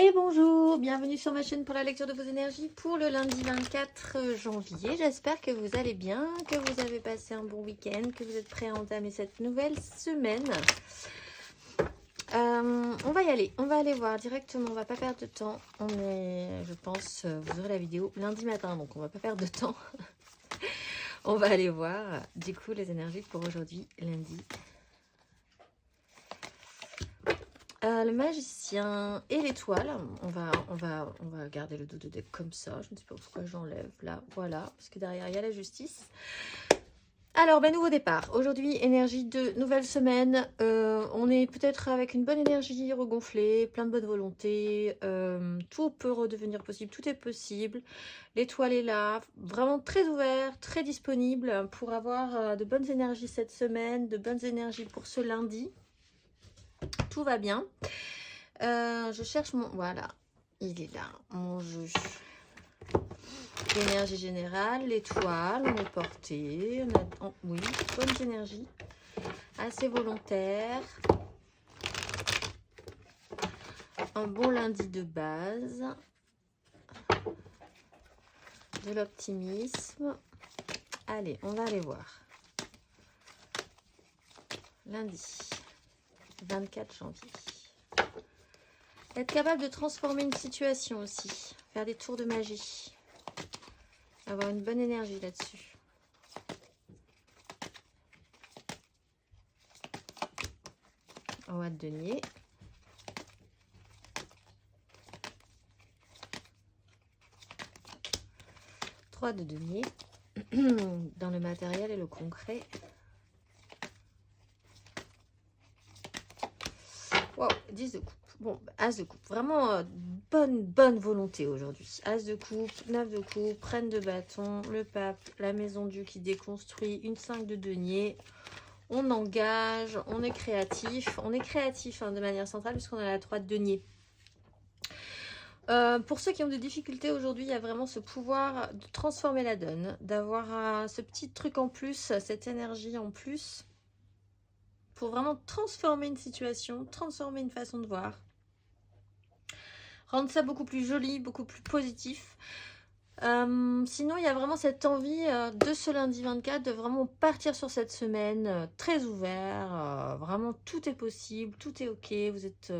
Et bonjour, bienvenue sur ma chaîne pour la lecture de vos énergies pour le lundi 24 janvier. J'espère que vous allez bien, que vous avez passé un bon week-end, que vous êtes prêts à entamer cette nouvelle semaine. On va y aller, on va aller voir directement, on va pas perdre de temps. On est, je pense, vous aurez la vidéo lundi matin, donc on va pas perdre de temps. On va aller voir du coup les énergies pour aujourd'hui, lundi. Le magicien et l'étoile, on va garder le dos de deck comme ça, je ne sais pas pourquoi j'enlève là, voilà, parce que derrière il y a la justice. Alors, nouveau départ, aujourd'hui énergie de nouvelle semaine, on est peut-être avec une bonne énergie regonflée, plein de bonne volonté, tout peut redevenir possible, tout est possible, l'étoile est là, vraiment très ouvert, très disponible pour avoir de bonnes énergies cette semaine, de bonnes énergies pour ce lundi. Tout va bien. Je cherche mon... Voilà, il est là, mon jeu. L'énergie générale, l'étoile, on est porté. On a... oui, bonnes énergies. Assez volontaire. Un bon lundi de base. De l'optimisme. Allez, on va aller voir. Lundi 24 janvier. Être capable de transformer une situation aussi. Faire des tours de magie. Avoir une bonne énergie là-dessus. Roi de denier. Trois de denier. Dans le matériel et le concret. Wow, 10 de coupe. Bon, as de coupe. Vraiment bonne volonté aujourd'hui. As de coupe, 9 de coupe, reine de bâton, le pape, la maison Dieu qui déconstruit, une 5 de denier. On engage, on est créatif. On est créatif de manière centrale puisqu'on a la 3 de denier. Pour ceux qui ont des difficultés aujourd'hui, il y a vraiment ce pouvoir de transformer la donne, d'avoir ce petit truc en plus, cette énergie en plus, pour vraiment transformer une situation, transformer une façon de voir. Rendre ça beaucoup plus joli, beaucoup plus positif. Sinon, il y a vraiment cette envie de ce lundi 24 de vraiment partir sur cette semaine très ouvert. Vraiment, tout est possible, tout est ok. Vous êtes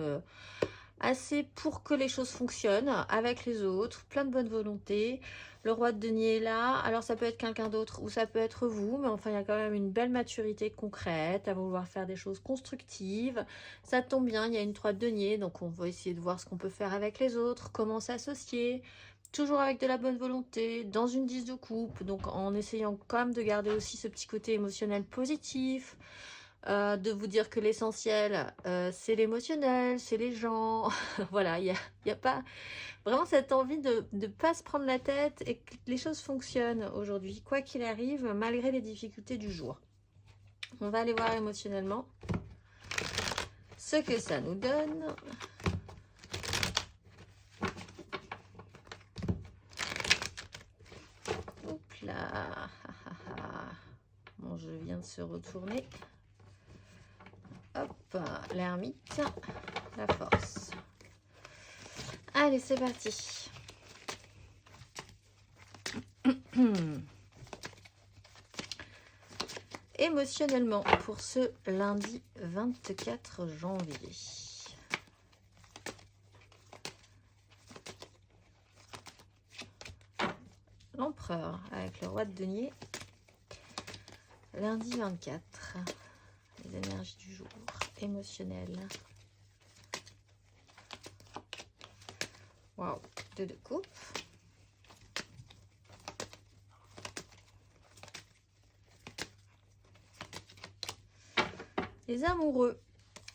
assez pour que les choses fonctionnent avec les autres. Plein de bonne volonté. Le roi de denier est là. Alors, ça peut être quelqu'un d'autre ou ça peut être vous. Mais enfin, il y a quand même une belle maturité concrète à vouloir faire des choses constructives. Ça tombe bien, il y a une 3 de denier. Donc, on va essayer de voir ce qu'on peut faire avec les autres. Comment s'associer. Toujours avec de la bonne volonté, dans une 10 de coupe, donc en essayant quand même de garder aussi ce petit côté émotionnel positif, de vous dire que l'essentiel, c'est l'émotionnel, c'est les gens. Voilà, il y a pas vraiment cette envie de ne pas se prendre la tête et que les choses fonctionnent aujourd'hui, quoi qu'il arrive, malgré les difficultés du jour. On va aller voir émotionnellement ce que ça nous donne. Là, mon jeu vient de se retourner. Hop, l'ermite, la force. Allez, c'est parti. Émotionnellement, pour ce lundi 24 janvier. L'empereur avec le roi de denier. Lundi 24. Les énergies du jour. Émotionnelles. Waouh. 2 de coupe. Les amoureux.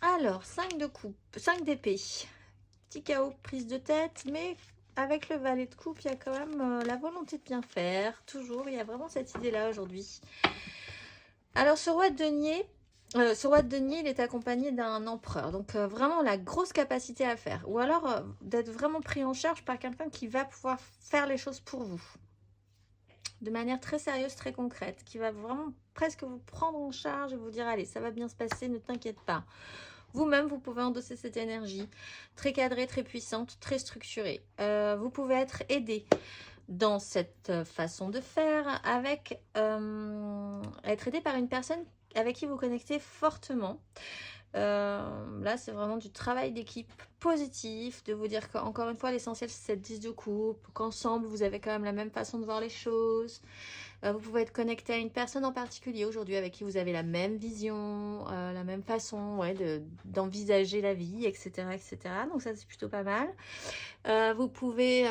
Alors, 5 de coupe. 5 d'épée. Petit chaos, prise de tête, mais... avec le valet de coupe, il y a quand même la volonté de bien faire. Toujours, il y a vraiment cette idée-là aujourd'hui. Alors, ce roi de denier, il est accompagné d'un empereur. Donc, vraiment la grosse capacité à faire. Ou alors, d'être vraiment pris en charge par quelqu'un qui va pouvoir faire les choses pour vous. De manière très sérieuse, très concrète. Qui va vraiment presque vous prendre en charge et vous dire, allez, ça va bien se passer, ne t'inquiète pas. Vous-même, vous pouvez endosser cette énergie très cadrée, très puissante, très structurée. Vous pouvez être aidé dans cette façon de faire avec être aidé par une personne avec qui vous connectez fortement. Là, c'est vraiment du travail d'équipe positif, de vous dire qu'encore une fois, l'essentiel, c'est cette 10 de coupe, qu'ensemble, vous avez quand même la même façon de voir les choses. Vous pouvez être connecté à une personne en particulier aujourd'hui avec qui vous avez la même vision, la même façon d'envisager la vie, etc., etc. Donc ça, c'est plutôt pas mal. Vous pouvez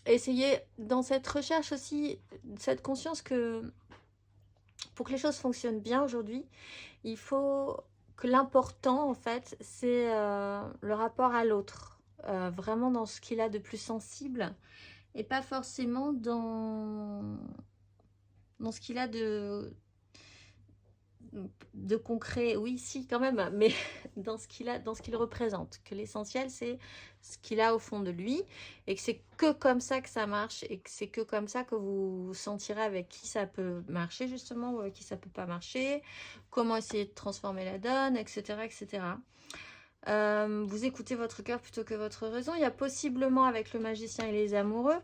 essayer dans cette recherche aussi, cette conscience que pour que les choses fonctionnent bien aujourd'hui, il faut que l'important, en fait, c'est le rapport à l'autre. Vraiment dans ce qu'il a de plus sensible et pas forcément dans ce qu'il a de concret. Oui, si, quand même, mais dans ce qu'il représente. Que l'essentiel, c'est ce qu'il a au fond de lui et que c'est que comme ça que ça marche et que c'est que comme ça que vous sentirez avec qui ça peut marcher, justement, ou avec qui ça peut pas marcher, comment essayer de transformer la donne, etc., etc. Vous écoutez votre cœur plutôt que votre raison. Il y a possiblement, avec le magicien et les amoureux,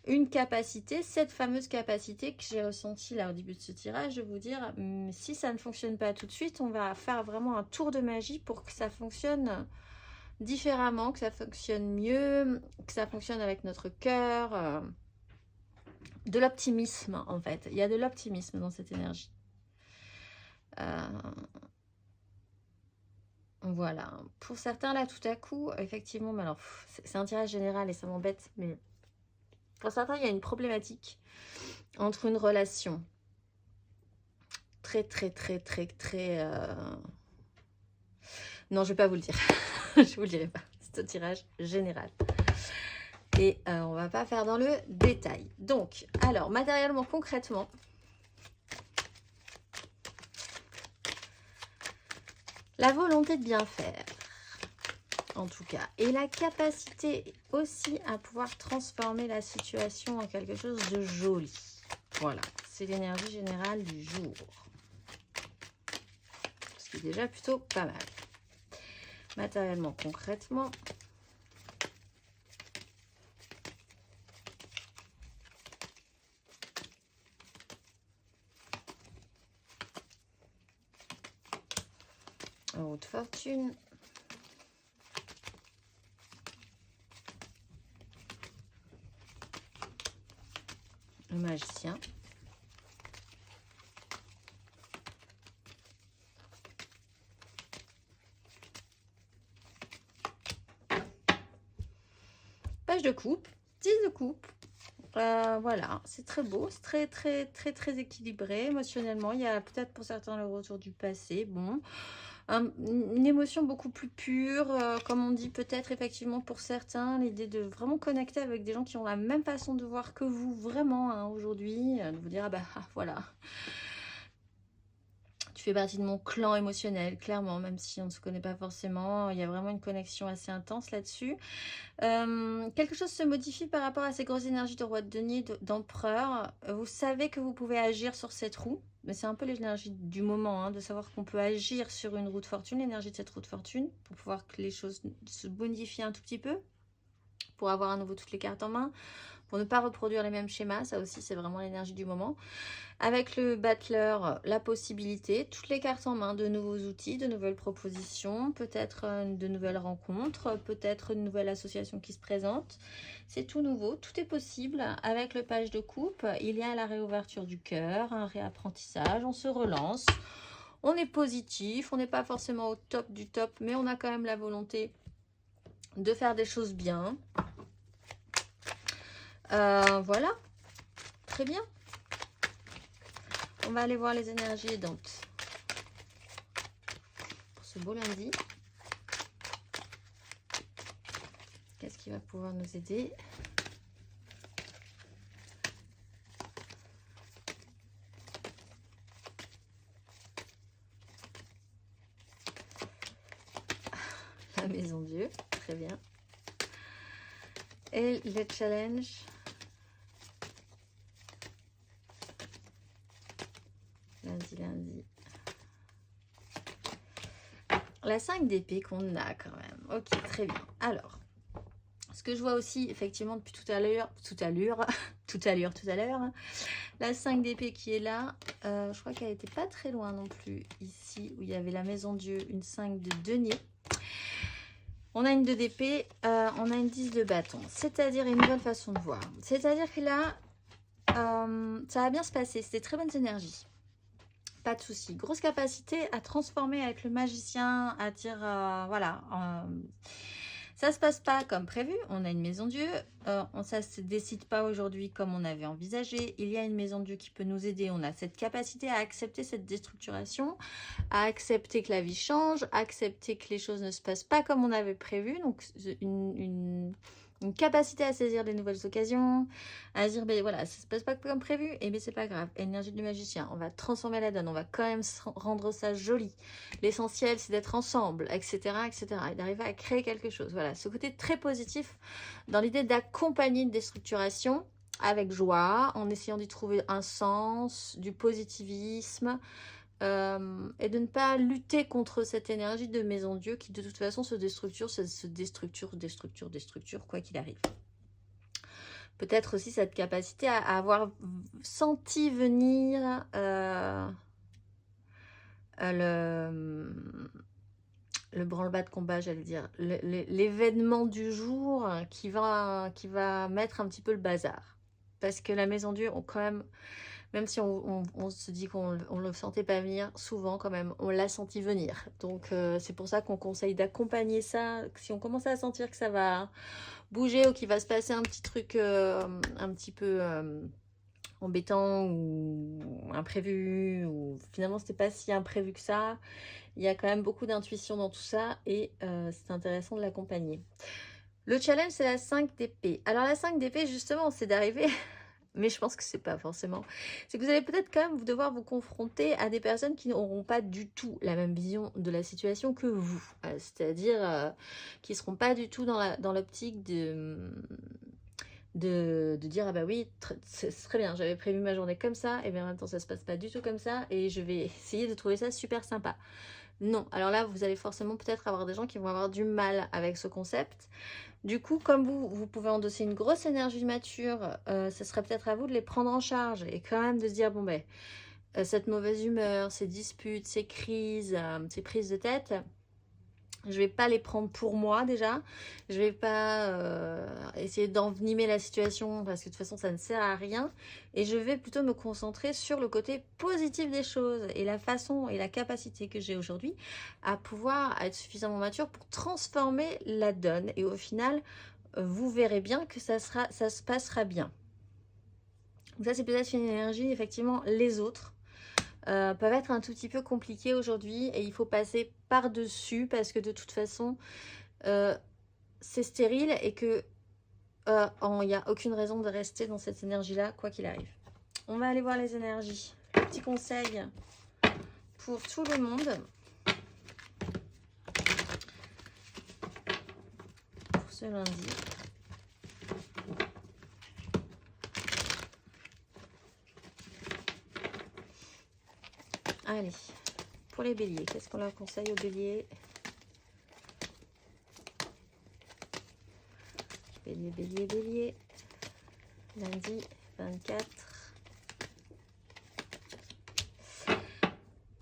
une capacité, cette fameuse capacité que j'ai ressentie là au début de ce tirage, de vous dire, si ça ne fonctionne pas tout de suite, on va faire vraiment un tour de magie pour que ça fonctionne différemment, que ça fonctionne mieux, que ça fonctionne avec notre cœur. De l'optimisme, en fait. Il y a de l'optimisme dans cette énergie. Voilà. Pour certains, là, tout à coup, effectivement, mais alors, c'est un tirage général et ça m'embête, mais pour certains, il y a une problématique entre une relation très... Non, je vais pas vous le dire. Je vous le dirai pas. C'est un tirage général. Et on va pas faire dans le détail. Donc, alors, matériellement, concrètement, la volonté de bien faire, en tout cas, et la capacité aussi à pouvoir transformer la situation en quelque chose de joli. Voilà, c'est l'énergie générale du jour. Ce qui est déjà plutôt pas mal. Matériellement, concrètement, en haute fortune, le magicien, page de coupe, 10 de coupe. Voilà, c'est très beau, c'est très équilibré émotionnellement. Il y a peut-être pour certains le retour du passé. Bon, une émotion beaucoup plus pure, comme on dit peut-être effectivement pour certains, l'idée de vraiment connecter avec des gens qui ont la même façon de voir que vous, vraiment, hein, aujourd'hui, de vous dire, ah bah voilà, tu fais partie de mon clan émotionnel, clairement, même si on ne se connaît pas forcément, il y a vraiment une connexion assez intense là-dessus. Quelque chose se modifie par rapport à ces grosses énergies de roi de denier, d'empereur. Vous savez que vous pouvez agir sur cette roue, mais c'est un peu l'énergie du moment, hein, de savoir qu'on peut agir sur une roue de fortune, l'énergie de cette roue de fortune, pour pouvoir que les choses se bonifient un tout petit peu, pour avoir à nouveau toutes les cartes en main, pour ne pas reproduire les mêmes schémas. Ça aussi, c'est vraiment l'énergie du moment. Avec le battleur, la possibilité, toutes les cartes en main, de nouveaux outils, de nouvelles propositions, peut-être de nouvelles rencontres, peut-être une nouvelle association qui se présente. C'est tout nouveau, tout est possible. Avec le page de coupe, il y a la réouverture du cœur, un réapprentissage, on se relance. On est positif, on n'est pas forcément au top du top, mais on a quand même la volonté de faire des choses bien. Voilà, très bien. On va aller voir les énergies aidantes pour ce beau lundi. Qu'est-ce qui va pouvoir nous aider? La maison Dieu, très bien. Et le challenge. Lundi. La 5 d'épée qu'on a quand même. Ok, très bien. Alors, ce que je vois aussi, effectivement, depuis tout à l'heure, la 5 d'épée qui est là, je crois qu'elle n'était pas très loin non plus, ici, où il y avait la maison Dieu, une 5 de denier. On a une 2 d'épée, on a une 10 de bâton, c'est-à-dire une nouvelle façon de voir. C'est-à-dire que là, ça va bien se passer, c'est des très bonnes énergies. Pas de souci. Grosse capacité à transformer avec le magicien, à dire, voilà, ça se passe pas comme prévu. On a une maison Dieu, ça se décide pas aujourd'hui comme on avait envisagé. Il y a une maison Dieu qui peut nous aider. On a cette capacité à accepter cette déstructuration, à accepter que la vie change, à accepter que les choses ne se passent pas comme on avait prévu. Donc une capacité à saisir des nouvelles occasions, à dire, ben voilà, ça se passe pas comme prévu, et bien c'est pas grave, énergie du magicien, on va transformer la donne, on va quand même rendre ça joli. L'essentiel, c'est d'être ensemble, etc., etc., et d'arriver à créer quelque chose. Voilà, ce côté très positif dans l'idée d'accompagner une déstructuration avec joie, en essayant d'y trouver un sens, du positivisme, et de ne pas lutter contre cette énergie de maison Dieu qui de toute façon se déstructure, quoi qu'il arrive. Peut-être aussi cette capacité à avoir senti venir le branle-bas de combat, j'allais dire, l'événement du jour qui va mettre un petit peu le bazar. Parce que la maison Dieu, quand même si on se dit qu'on ne le sentait pas venir, souvent quand même, on l'a senti venir. Donc c'est pour ça qu'on conseille d'accompagner ça. Si on commence à sentir que ça va bouger ou qu'il va se passer un petit truc un petit peu embêtant ou imprévu, ou finalement c'était pas si imprévu que ça, il y a quand même beaucoup d'intuition dans tout ça et c'est intéressant de l'accompagner. Le challenge, c'est la 5 d'épée. Alors la 5 d'épée, justement, c'est d'arriver... Mais je pense que c'est pas forcément. C'est que vous allez peut-être quand même devoir vous confronter à des personnes qui n'auront pas du tout la même vision de la situation que vous. C'est-à-dire qui ne seront pas du tout dans l'optique de dire, ah bah oui, c'est très bien, j'avais prévu ma journée comme ça, et bien en même temps ça se passe pas du tout comme ça, et je vais essayer de trouver ça super sympa. Non, alors là, vous allez forcément peut-être avoir des gens qui vont avoir du mal avec ce concept. Du coup, comme vous pouvez endosser une grosse énergie mature, ce serait peut-être à vous de les prendre en charge et quand même de se dire, bon ben, cette mauvaise humeur, ces disputes, ces crises, ces prises de tête, je ne vais pas les prendre pour moi déjà. Je ne vais pas essayer d'envenimer la situation parce que de toute façon, ça ne sert à rien. Et je vais plutôt me concentrer sur le côté positif des choses et la façon et la capacité que j'ai aujourd'hui à pouvoir être suffisamment mature pour transformer la donne. Et au final, vous verrez bien que ça se passera bien. Donc ça, c'est peut-être une énergie, effectivement, les autres. Peuvent être un tout petit peu compliqués aujourd'hui et il faut passer par-dessus parce que de toute façon c'est stérile et que il n'y a aucune raison de rester dans cette énergie-là quoi qu'il arrive. On va aller voir les énergies. Petit conseil pour tout le monde. Pour ce lundi. Allez, pour les béliers, qu'est-ce qu'on leur conseille aux béliers? Bélier, bélier, bélier. Lundi 24.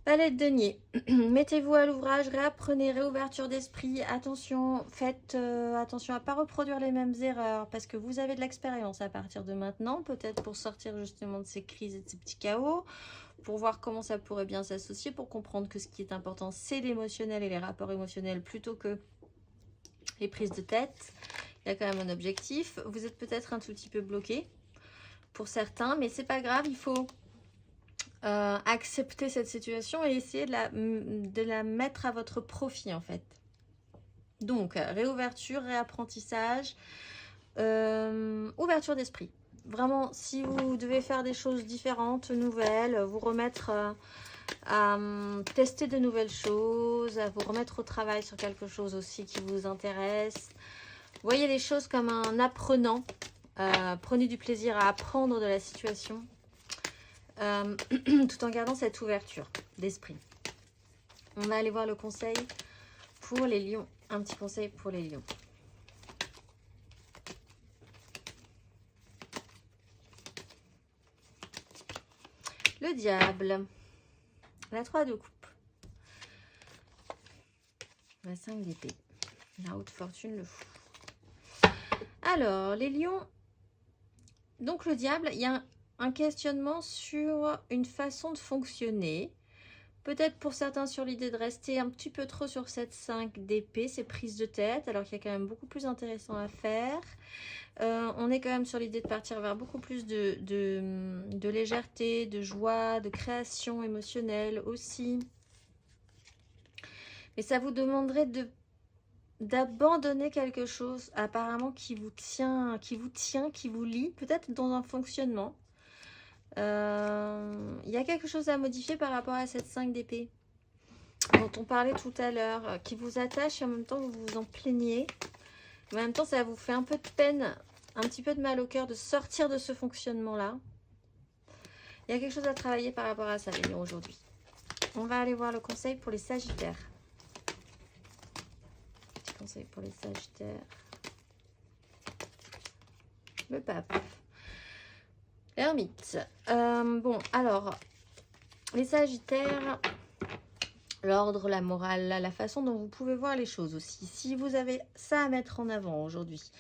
Palette de denier. Mettez-vous à l'ouvrage, réapprenez, réouverture d'esprit. Attention, faites attention à ne pas reproduire les mêmes erreurs parce que vous avez de l'expérience à partir de maintenant, peut-être pour sortir justement de ces crises et de ces petits chaos, pour voir comment ça pourrait bien s'associer, pour comprendre que ce qui est important, c'est l'émotionnel et les rapports émotionnels plutôt que les prises de tête. Il y a quand même un objectif. Vous êtes peut-être un tout petit peu bloqué pour certains, mais c'est pas grave, il faut accepter cette situation et essayer de la mettre à votre profit en fait. Donc, réouverture, réapprentissage, ouverture d'esprit. Vraiment, si vous devez faire des choses différentes, nouvelles, vous remettre à tester de nouvelles choses, à vous remettre au travail sur quelque chose aussi qui vous intéresse. Voyez les choses comme un apprenant. Prenez du plaisir à apprendre de la situation, tout en gardant cette ouverture d'esprit. On va aller voir le conseil pour les lions. Un petit conseil pour les lions. Le diable. La 3 de coupe. La 5 d'épée. La haute fortune, le fou. Alors, les lions. Donc, le diable, il y a un questionnement sur une façon de fonctionner. Peut-être pour certains sur l'idée de rester un petit peu trop sur cette 5 d'épée, ces prises de tête, alors qu'il y a quand même beaucoup plus intéressant à faire. On est quand même sur l'idée de partir vers beaucoup plus de légèreté, de joie, de création émotionnelle aussi. Mais ça vous demanderait d'abandonner quelque chose apparemment qui vous tient, qui vous lie, peut-être dans un fonctionnement. Il y a quelque chose à modifier par rapport à cette 5 d'épée dont on parlait tout à l'heure, qui vous attache et en même temps vous vous en plaignez. Mais en même temps, ça vous fait un peu de peine, un petit peu de mal au cœur de sortir de ce fonctionnement-là. Il y a quelque chose à travailler par rapport à ça, les lions, aujourd'hui. On va aller voir le conseil pour les sagittaires. Petit conseil pour les sagittaires. Le pape. L'ermite. Bon, alors, les sagittaires, l'ordre, la morale, la façon dont vous pouvez voir les choses aussi. Si vous avez ça à mettre en avant aujourd'hui,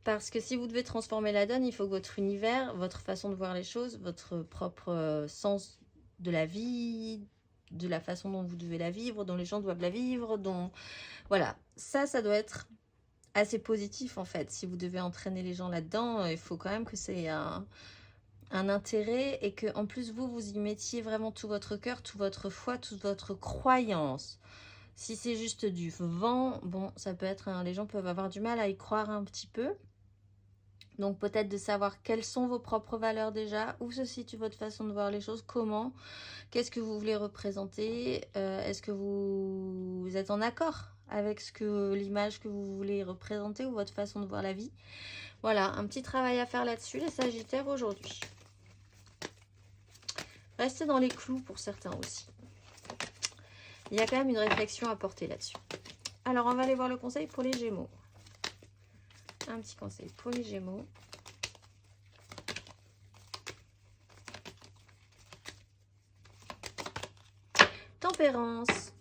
parce que si vous devez transformer la donne, il faut que votre univers, votre façon de voir les choses, votre propre sens de la vie, de la façon dont vous devez la vivre, dont les gens doivent la vivre, dont... Voilà, ça doit être assez positif en fait. Si vous devez entraîner les gens là-dedans, il faut quand même que c'est un intérêt et que en plus vous y mettiez vraiment tout votre cœur, toute votre foi, toute votre croyance. Si c'est juste du vent, bon, ça peut être, les gens peuvent avoir du mal à y croire un petit peu. Donc peut-être de savoir quelles sont vos propres valeurs déjà, où se situe votre façon de voir les choses, comment, qu'est-ce que vous voulez représenter, est-ce que vous êtes en accord avec l'image que vous voulez représenter ou votre façon de voir la vie. Voilà, un petit travail à faire là-dessus, les sagittaires, aujourd'hui. Restez dans les clous pour certains aussi. Il y a quand même une réflexion à porter là-dessus. Alors, on va aller voir le conseil pour les Gémeaux. Un petit conseil pour les Gémeaux. Tempérance.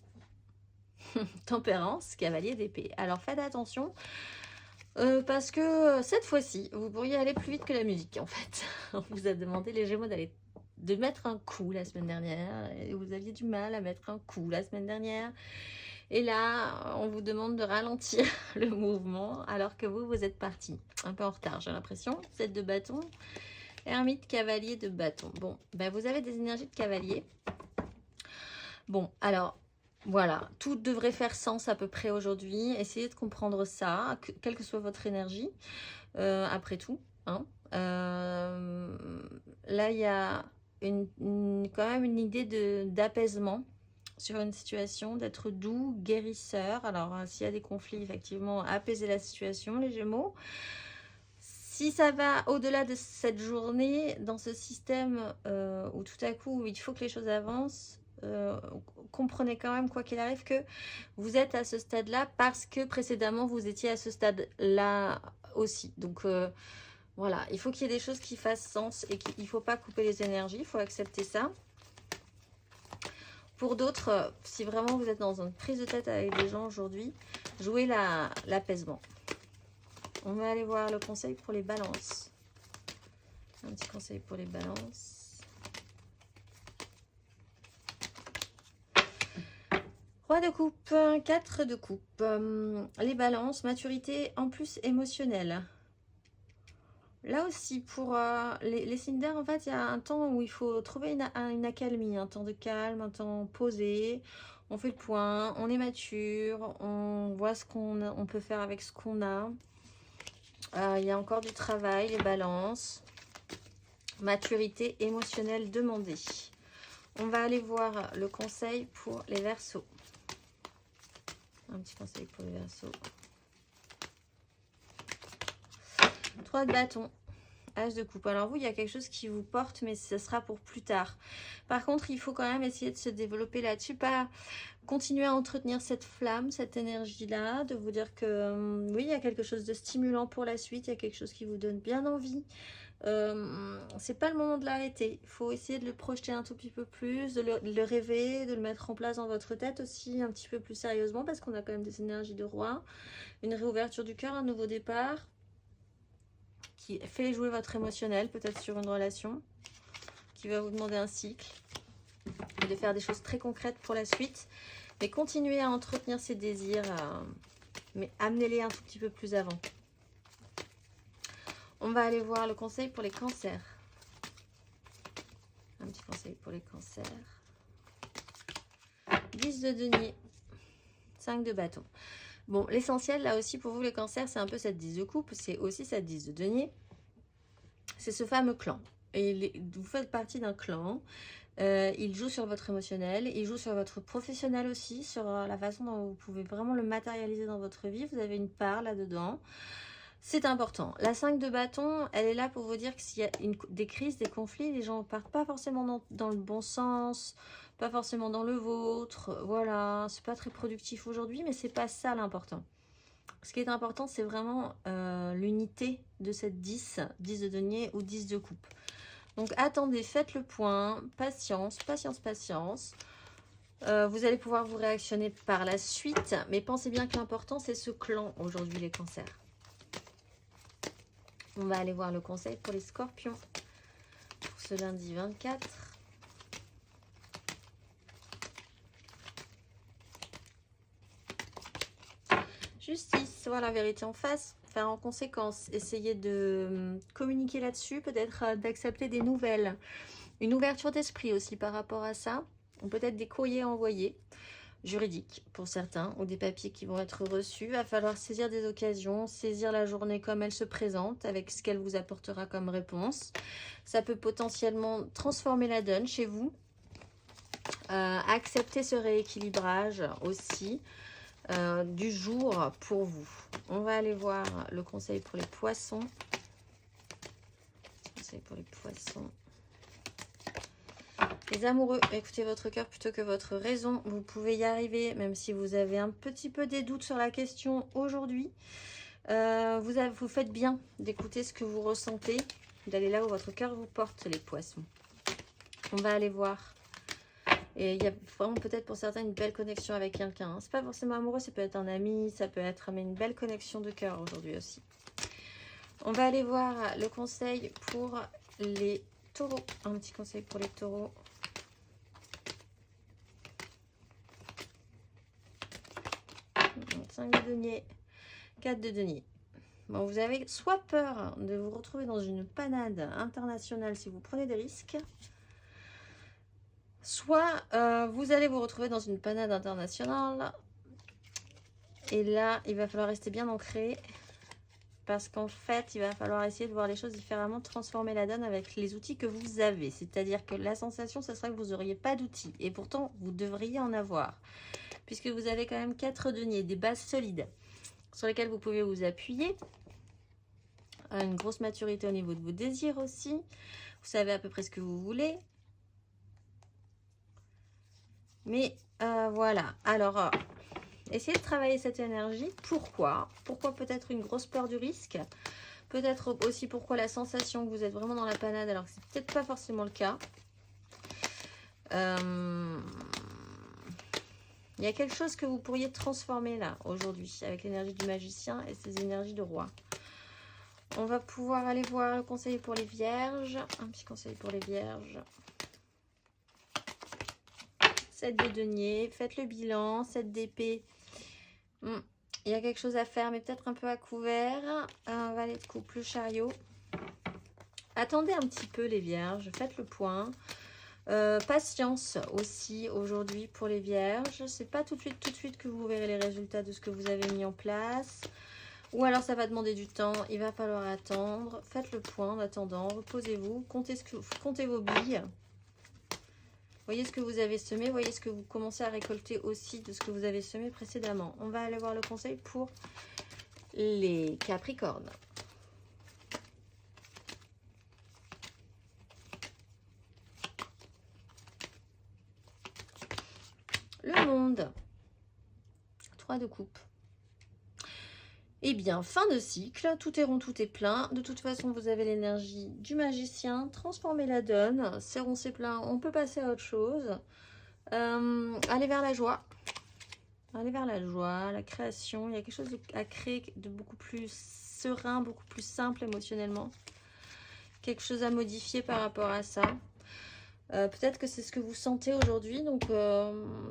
Tempérance, cavalier d'épée. Alors, faites attention. Parce que cette fois-ci, vous pourriez aller plus vite que la musique, en fait. On vous a demandé, les Gémeaux, de mettre un coup la semaine dernière. Et vous aviez du mal à mettre un coup la semaine dernière. Et là, on vous demande de ralentir le mouvement alors que vous êtes parti. Un peu en retard, j'ai l'impression. 7 de bâton. Ermite, cavalier de bâton. Bon, ben vous avez des énergies de cavalier. Bon, alors, voilà. Tout devrait faire sens à peu près aujourd'hui. Essayez de comprendre ça, quelle que soit votre énergie, après tout. Hein. Là, il y a quand même une idée d'apaisement sur une situation, d'être doux, guérisseur. Alors, s'il y a des conflits, effectivement, apaiser la situation, les Gémeaux. Si ça va au-delà de cette journée, dans ce système où tout à coup, il faut que les choses avancent, comprenez quand même, quoi qu'il arrive, que vous êtes à ce stade-là parce que précédemment, vous étiez à ce stade-là aussi. Donc, voilà, il faut qu'il y ait des choses qui fassent sens et qu'il ne faut pas couper les énergies, il faut accepter ça. Pour d'autres, si vraiment vous êtes dans une prise de tête avec des gens aujourd'hui, jouez l'apaisement. On va aller voir le conseil pour les balances. Un petit conseil pour les balances. Roi de coupe, 4 de coupe. Les balances, maturité en plus émotionnelle. Là aussi, pour les signes d'air, en fait, il y a un temps où il faut trouver une accalmie, un temps de calme, un temps posé. On fait le point, on est mature, on voit ce qu'on peut faire avec ce qu'on a. Il y a encore du travail, les balances. Maturité émotionnelle demandée. On va aller voir le conseil pour les Verseaux. Un petit conseil pour les Verseaux. 3 de bâton. As de coupe. Alors vous, il y a quelque chose qui vous porte, mais ce sera pour plus tard. Par contre, il faut quand même essayer de se développer là-dessus, pas continuer à entretenir cette flamme, cette énergie-là, de vous dire que oui, il y a quelque chose de stimulant pour la suite, il y a quelque chose qui vous donne bien envie. C'est pas le moment de l'arrêter. Il faut essayer de le projeter un tout petit peu plus, de le rêver, de le mettre en place dans votre tête aussi un petit peu plus sérieusement, parce qu'on a quand même des énergies de roi, une réouverture du cœur, un nouveau départ qui fait jouer votre émotionnel, peut-être sur une relation, qui va vous demander un cycle, et de faire des choses très concrètes pour la suite. Mais continuez à entretenir ces désirs, mais amenez-les un tout petit peu plus avant. On va aller voir le conseil pour les cancers. Un petit conseil pour les cancers. 10 de denier, 5 de bâton. Bon, l'essentiel là aussi pour vous les cancers, c'est un peu cette 10 de coupe, c'est aussi cette 10 de denier. C'est ce fameux clan. Et vous faites partie d'un clan. Il joue sur votre émotionnel, il joue sur votre professionnel aussi, sur la façon dont vous pouvez vraiment le matérialiser dans votre vie. Vous avez une part là-dedans. C'est important. La 5 de bâton, elle est là pour vous dire que s'il y a des crises, des conflits, les gens ne partent pas forcément dans le bon sens, pas forcément dans le vôtre. Voilà, c'est pas très productif aujourd'hui, mais c'est pas ça l'important. Ce qui est important, c'est vraiment l'unité de cette 10 de denier ou 10 de coupe. Donc attendez, faites le point, patience, patience, patience. Vous allez pouvoir vous réactionner par la suite, mais pensez bien que l'important, c'est ce clan aujourd'hui, les cancers. On va aller voir le conseil pour les scorpions pour ce lundi 24. Justice, voir la vérité en face, faire en conséquence, essayer de communiquer là-dessus, peut-être d'accepter des nouvelles. Une ouverture d'esprit aussi par rapport à ça, ou peut-être des courriers envoyés, juridiques pour certains, ou des papiers qui vont être reçus. Il va falloir saisir des occasions, saisir la journée comme elle se présente, avec ce qu'elle vous apportera comme réponse. Ça peut potentiellement transformer la donne chez vous. Accepter ce rééquilibrage aussi. Du jour pour vous. On va aller voir le conseil pour les poissons. Conseil pour les poissons. Les amoureux, écoutez votre cœur plutôt que votre raison. Vous pouvez y arriver, même si vous avez un petit peu des doutes sur la question aujourd'hui. Vous faites bien d'écouter ce que vous ressentez, d'aller là où votre cœur vous porte, les poissons. On va aller voir. Et il y a vraiment peut-être pour certains une belle connexion avec quelqu'un. Hein. C'est pas forcément amoureux, ça peut être un ami, ça peut être mais une belle connexion de cœur aujourd'hui aussi. On va aller voir le conseil pour les taureaux. Un petit conseil pour les taureaux. Donc, 5 de denier, 4 de denier. Bon, vous avez soit peur de vous retrouver dans une panade internationale si vous prenez des risques, soit vous allez vous retrouver dans une panade internationale et là, il va falloir rester bien ancré parce qu'en fait, il va falloir essayer de voir les choses différemment, transformer la donne avec les outils que vous avez. C'est-à-dire que la sensation, ce sera que vous n'auriez pas d'outils et pourtant, vous devriez en avoir puisque vous avez quand même 4 deniers, des bases solides sur lesquelles vous pouvez vous appuyer. Une grosse maturité au niveau de vos désirs aussi. Vous savez à peu près ce que vous voulez. Mais voilà, alors essayez de travailler cette énergie. Pourquoi peut-être une grosse peur du risque? Peut-être aussi pourquoi la sensation que vous êtes vraiment dans la panade alors que c'est peut-être pas forcément le cas. Il y a quelque chose que vous pourriez transformer là aujourd'hui avec l'énergie du magicien et ces énergies de roi. On va pouvoir aller voir le conseil pour les vierges. Un petit conseil pour les vierges. 7 de denier, faites le bilan, 7 d'épée. Il y a quelque chose à faire, mais peut-être un peu à couvert. Un valet de coupe, le chariot. Attendez un petit peu les vierges, faites le point. Patience aussi aujourd'hui pour les vierges. C'est pas tout de suite que vous verrez les résultats de ce que vous avez mis en place. Ou alors ça va demander du temps, il va falloir attendre. Faites le point en attendant, reposez-vous, comptez vos billes. Voyez ce que vous avez semé, voyez ce que vous commencez à récolter aussi de ce que vous avez semé précédemment. On va aller voir le conseil pour les capricornes. monde. 3 de coupe. Eh bien, fin de cycle, tout est rond, tout est plein. De toute façon, vous avez l'énergie du magicien. Transformer la donne. C'est rond, c'est plein. On peut passer à autre chose. Aller vers la joie. Aller vers la joie, la création. Il y a quelque chose à créer de beaucoup plus serein, beaucoup plus simple émotionnellement. Quelque chose à modifier par rapport à ça. Peut-être que c'est ce que vous sentez aujourd'hui. Donc,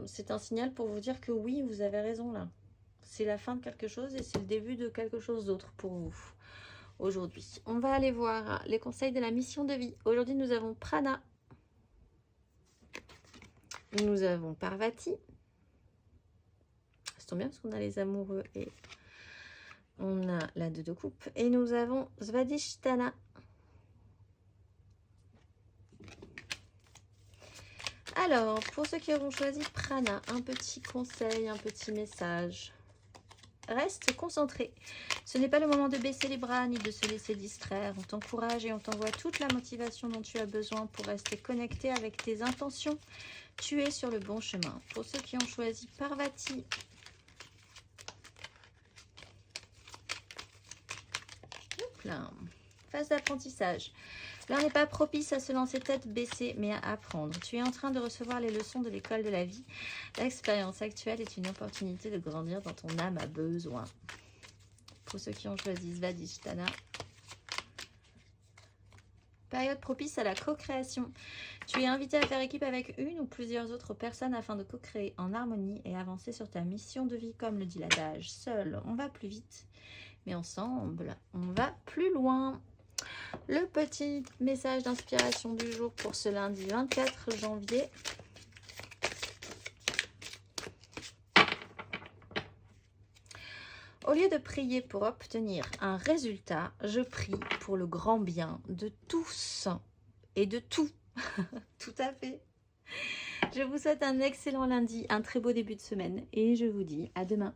c'est un signal pour vous dire que oui, vous avez raison là. C'est la fin de quelque chose et c'est le début de quelque chose d'autre pour vous aujourd'hui. On va aller voir les conseils de la mission de vie. Aujourd'hui, nous avons Prana. Nous avons Parvati. Ça tombe bien parce qu'on a les amoureux et on a la 2 de coupe. Et nous avons Svadhisthana. Alors, pour ceux qui auront choisi Prana, un petit conseil, un petit message. Reste concentré. Ce n'est pas le moment de baisser les bras ni de se laisser distraire. On t'encourage et on t'envoie toute la motivation dont tu as besoin pour rester connecté avec tes intentions. Tu es sur le bon chemin. Pour ceux qui ont choisi Parvati, là, phase d'apprentissage. L'heure n'est pas propice à se lancer tête baissée, mais à apprendre. Tu es en train de recevoir les leçons de l'école de la vie. L'expérience actuelle est une opportunité de grandir dont ton âme a besoin. Pour ceux qui ont choisi Svadhisthana. Période propice à la co-création. Tu es invité à faire équipe avec une ou plusieurs autres personnes afin de co-créer en harmonie et avancer sur ta mission de vie, comme le dit l'adage. Seul, on va plus vite, mais ensemble, on va plus loin. Le petit message d'inspiration du jour pour ce lundi 24 janvier. Au lieu de prier pour obtenir un résultat, je prie pour le grand bien de tous et de tout. Tout à fait. Je vous souhaite un excellent lundi, un très beau début de semaine et je vous dis à demain.